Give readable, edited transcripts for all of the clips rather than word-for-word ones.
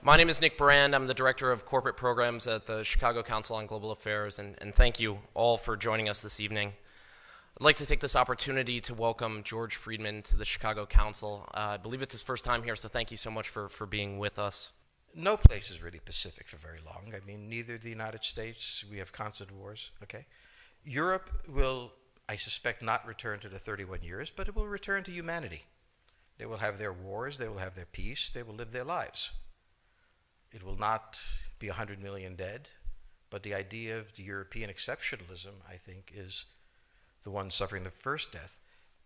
My name is Nick Brand. I'm the Director of Corporate Programs at the Chicago Council on Global Affairs, and thank you all for joining us this evening. I'd like to take this opportunity to welcome George Friedman to the Chicago Council. I believe it's his first time here, so thank you so much for being with us. No place is really pacific for very long. I mean, neither the United States, we have constant wars, okay? Europe will, I suspect, not return to the 31 years, but it will return to humanity. They will have their wars, they will have their peace, they will live their lives. It will not be 100 million dead, but the idea of the European exceptionalism, I think, is the one suffering the first death.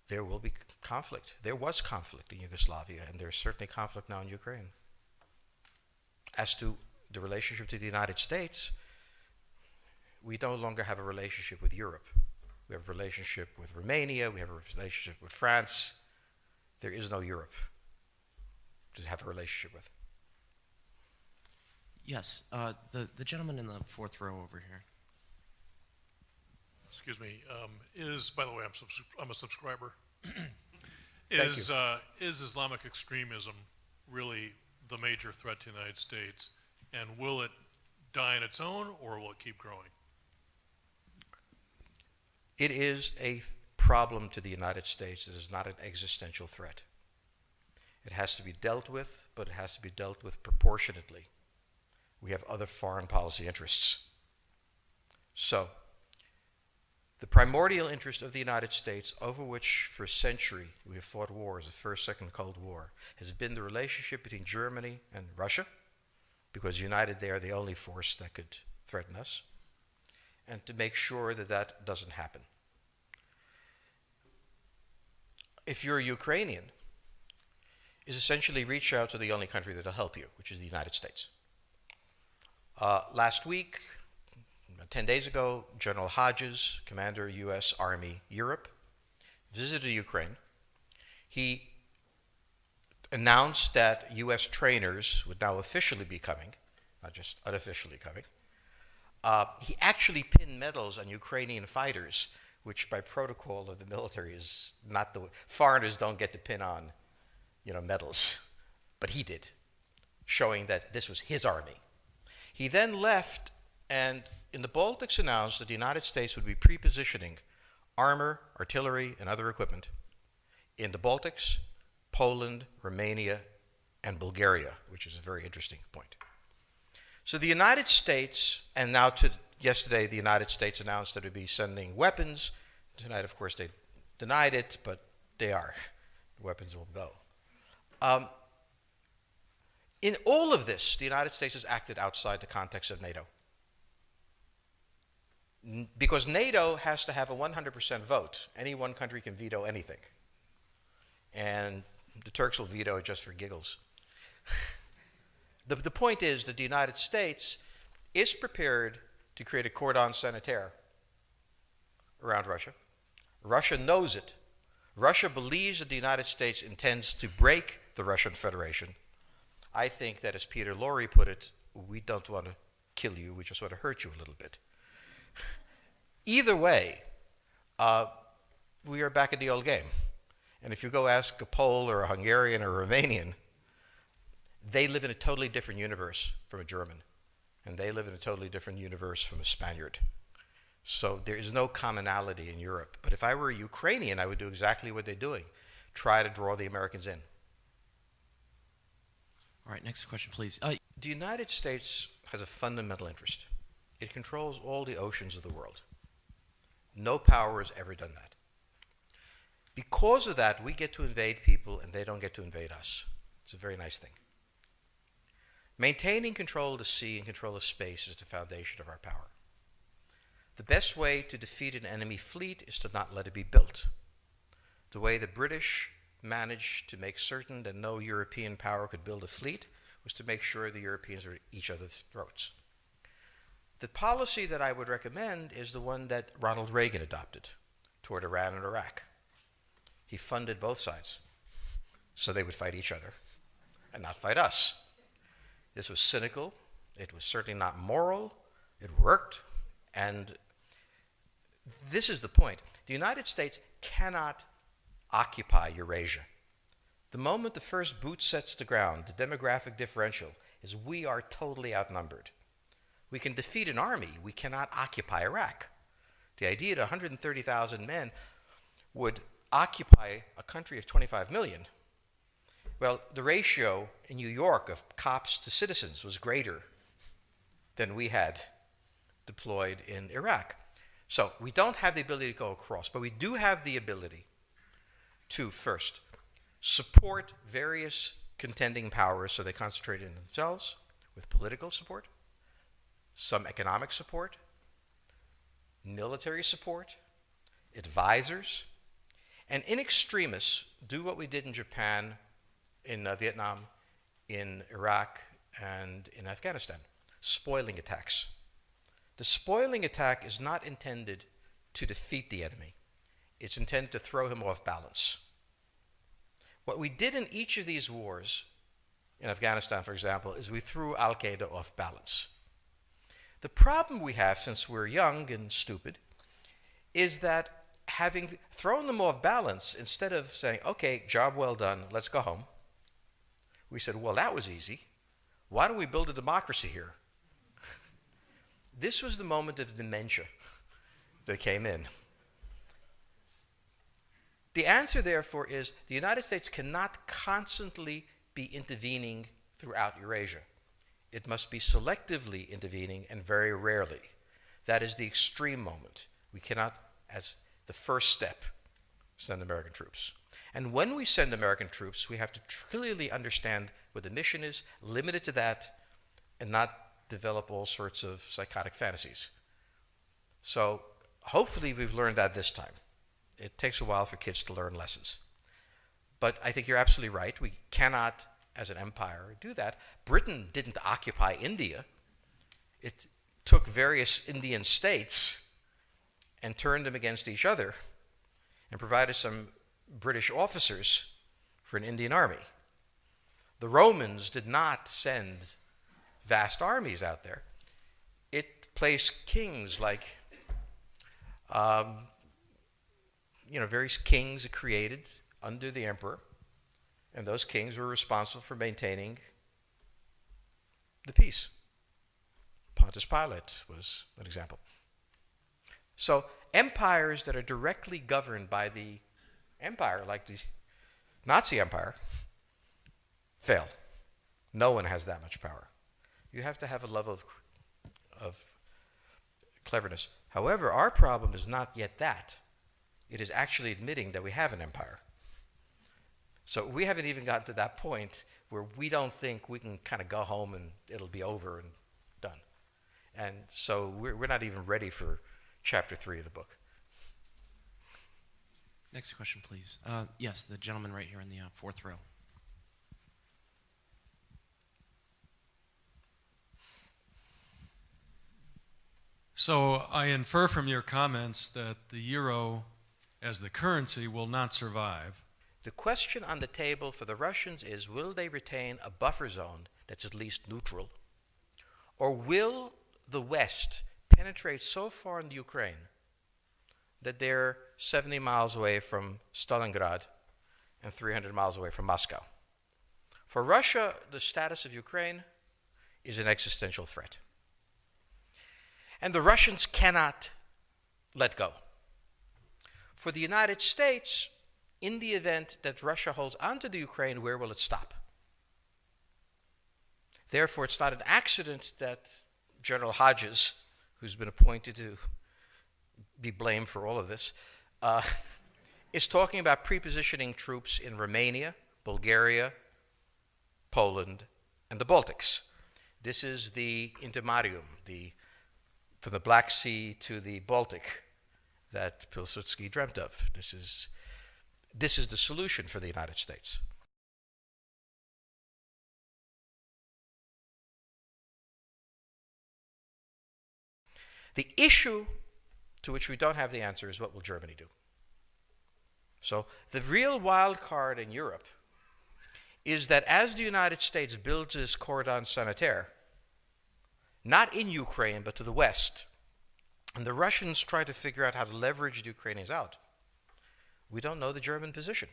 There will be conflict. There was conflict in Yugoslavia, and there's certainly conflict now in Ukraine. As to the relationship to the United States, we no longer have a relationship with Europe. We have a relationship with Romania, we have a relationship with France. There is no Europe to have a relationship with. Yes, the gentleman in the fourth row over here. Excuse me. By the way, I'm a subscriber. Thank you. Is Islamic extremism really the major threat to the United States, and will it die on its own, or will it keep growing? It is a problem to the United States. It is not an existential threat. It has to be dealt with, but it has to be dealt with proportionately. We have other foreign policy interests. So, the primordial interest of the United States, over which for a century we have fought wars, the First, Second Cold War, has been the relationship between Germany and Russia, because united they are the only force that could threaten us, and to make sure that that doesn't happen. If you're a Ukrainian, is essentially reach out to the only country that will help you, which is the United States. Last week, 10 days ago, General Hodges, Commander U.S. Army Europe, visited Ukraine. He announced that U.S. trainers would now officially be coming, not just unofficially coming. He actually pinned medals on Ukrainian fighters, which by protocol of the military is not the way. Foreigners don't get to pin on, medals, but he did, showing that this was his army. He then left and in the Baltics announced that the United States would be pre-positioning armor, artillery, and other equipment in the Baltics, Poland, Romania, and Bulgaria, which is a very interesting point. So the United States, and now yesterday the United States announced that it would be sending weapons. Tonight, of course, they denied it, but they are. The weapons will go. In all of this, the United States has acted outside the context of NATO. Because NATO has to have a 100% vote. Any one country can veto anything. And the Turks will veto it just for giggles. The point is that the United States is prepared to create a cordon sanitaire around Russia. Russia knows it. Russia believes that the United States intends to break the Russian Federation. I think that, as Peter Lorre put it, we don't want to kill you, we just want to hurt you a little bit. Either way, we are back at the old game. And if you go ask a Pole or a Hungarian or a Romanian, they live in a totally different universe from a German. And they live in a totally different universe from a Spaniard. So there is no commonality in Europe. But if I were a Ukrainian, I would do exactly what they're doing. Try to draw the Americans in. All right, next question, please. The United States has a fundamental interest. It controls all the oceans of the world. No power has ever done that. Because of that, we get to invade people and they don't get to invade us. It's a very nice thing. Maintaining control of the sea and control of space is the foundation of our power. The best way to defeat an enemy fleet is to not let it be built. The way the British managed to make certain that no European power could build a fleet was to make sure the Europeans were at each other's throats. The policy that I would recommend is the one that Ronald Reagan adopted toward Iran and Iraq. He funded both sides so they would fight each other and not fight us. This was cynical. It was certainly not moral. It worked. And this is the point. The United States cannot occupy Eurasia. The moment the first boot sets the ground, the demographic differential is we are totally outnumbered. We can defeat an army. We cannot occupy Iraq. The idea that 130,000 men would occupy a country of 25 million, well, the ratio in New York of cops to citizens was greater than we had deployed in Iraq. So we don't have the ability to go across, but we do have the ability to, first, support various contending powers so they concentrate in themselves with political support, some economic support, military support, advisors, and in extremis, do what we did in Japan, in Vietnam, in Iraq, and in Afghanistan, spoiling attacks. The spoiling attack is not intended to defeat the enemy. It's intended to throw him off balance. What we did in each of these wars, in Afghanistan, for example, is we threw Al-Qaeda off balance. The problem we have, since we're young and stupid, is that having thrown them off balance, instead of saying, okay, job well done, let's go home, we said, well, that was easy. Why don't we build a democracy here? This was the moment of dementia that came in. The answer, therefore, is the United States cannot constantly be intervening throughout Eurasia. It must be selectively intervening and very rarely. That is the extreme moment. We cannot, as the first step, send American troops. And when we send American troops, we have to clearly understand what the mission is, limit it to that, and not develop all sorts of psychotic fantasies. So hopefully we've learned that this time. It takes a while for kids to learn lessons. But I think you're absolutely right. We cannot, as an empire, do that. Britain didn't occupy India. It took various Indian states and turned them against each other and provided some British officers for an Indian army. The Romans did not send vast armies out there. It placed kings like, various kings it created under the emperor, and those kings were responsible for maintaining the peace. Pontius Pilate was an example. So empires that are directly governed by the empire, like the Nazi Empire, fail. No one has that much power. You have to have a level of cleverness. However, our problem is not yet that. It is actually admitting that we have an empire. So we haven't even gotten to that point where we don't think we can kind of go home and it'll be over and done. And so we're not even ready for chapter 3 of the book. Next question, please. Yes, the gentleman right here in the fourth row. So I infer from your comments that the euro as the currency will not survive. The question on the table for the Russians is, will they retain a buffer zone that's at least neutral? Or will the West penetrate so far into Ukraine that they're 70 miles away from Stalingrad and 300 miles away from Moscow? For Russia, the status of Ukraine is an existential threat. And the Russians cannot let go. For the United States, in the event that Russia holds onto the Ukraine, where will it stop? Therefore, it's not an accident that General Hodges, who's been appointed to be blamed for all of this, is talking about prepositioning troops in Romania, Bulgaria, Poland, and the Baltics. This is the intermarium, from the Black Sea to the Baltic, that Pilsudski dreamt of. This is the solution for the United States. The issue to which we don't have the answer is, what will Germany do? So the real wild card in Europe is that as the United States builds this cordon sanitaire, not in Ukraine, but to the west, and the Russians try to figure out how to leverage the Ukrainians out, we don't know the German position.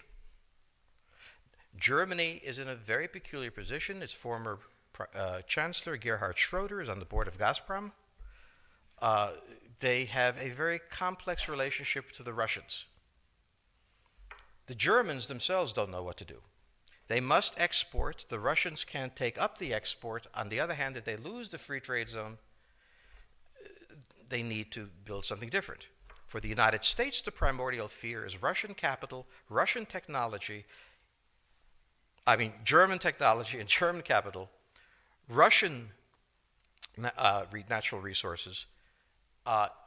Germany is in a very peculiar position. Its former Chancellor Gerhard Schroeder is on the board of Gazprom. They have a very complex relationship to the Russians. The Germans themselves don't know what to do. They must export. The Russians can't take up the export. On the other hand, if they lose the free trade zone, they need to build something different. For the United States, the primordial fear is Russian capital, Russian technology, German technology and German capital, Russian natural resources,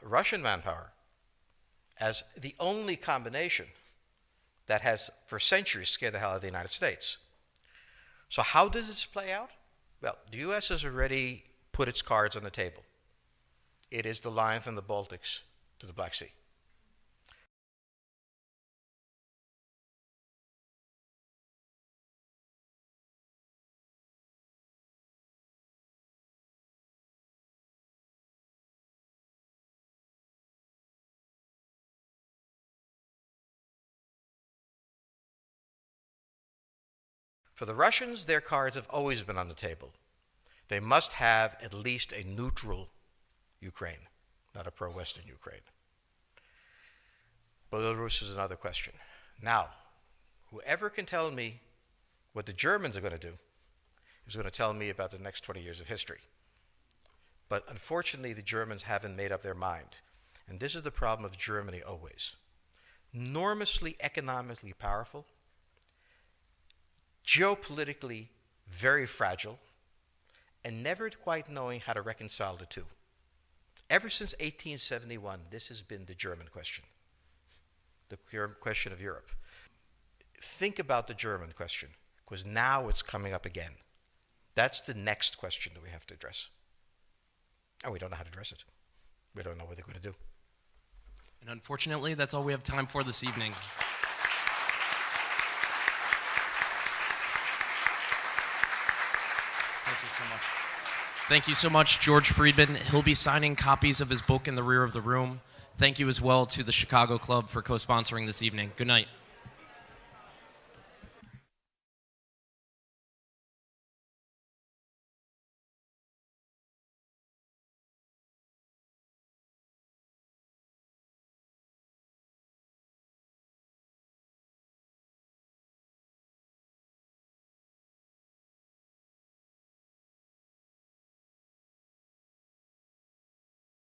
Russian manpower, as the only combination that has for centuries scared the hell out of the United States. So how does this play out? Well, the U.S. has already put its cards on the table. It is the line from the Baltics to the Black Sea. For the Russians, their cards have always been on the table. They must have at least a neutral Ukraine, not a pro-Western Ukraine. Belarus is another question. Now, whoever can tell me what the Germans are going to do is going to tell me about the next 20 years of history. But unfortunately, the Germans haven't made up their mind. And this is the problem of Germany always. Enormously economically powerful, geopolitically very fragile, and never quite knowing how to reconcile the two. Ever since 1871, this has been the German question, the question of Europe. Think about the German question, because now it's coming up again. That's the next question that we have to address. And we don't know how to address it. We don't know what they're going to do. And unfortunately, that's all we have time for this evening. Thank you so much, George Friedman. He'll be signing copies of his book in the rear of the room. Thank you as well to the Chicago Club for co-sponsoring this evening. Good night.